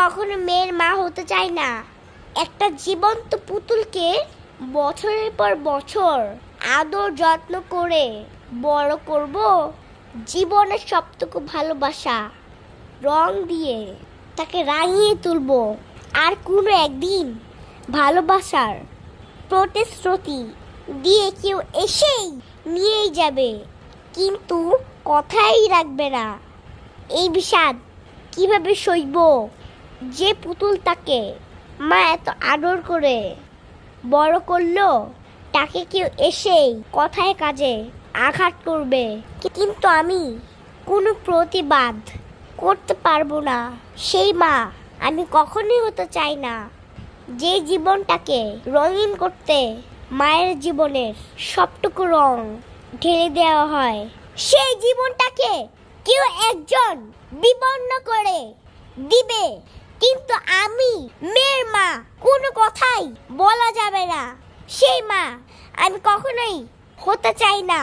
কখনো মেয়ের মা হতে চাই না। একটা জীবন্ত পুতুলকে বছরের পর বছর আদর যত্ন করে বড় করব, জীবনের সবটুকু ভালোবাসা রং দিয়ে তাকে রাঙিয়ে তুলব। আর কোনো একদিন ভালোবাসার প্রতিশ্রুতি দিয়ে কেউ এসেই নিয়েই যাবে, কিন্তু কথাই রাখবে না। এই বিষাদ কিভাবে সইব? যে পুতুলটাকে মা এত আদর করে বড় করলো, তাকে কেউ এসেই কথায় কাজে আঘাত করবে, কিন্তু আমি কোনো প্রতিবাদ করতে পারবো না। সেই মা আমি কখনোই হতে চাই না। যে জীবনটাকে রঙিন করতে মায়ের জীবনের সবটুকু রং ঢেলে দেওয়া হয়, সেই জীবনটাকে কেউ একজন বিবর্ণ করে দিবে, কিন্তু আমি মেয়ের মা, কোনো কথাই বলা যাবে না। সেই মা আমি কখনোই হতে চাই না।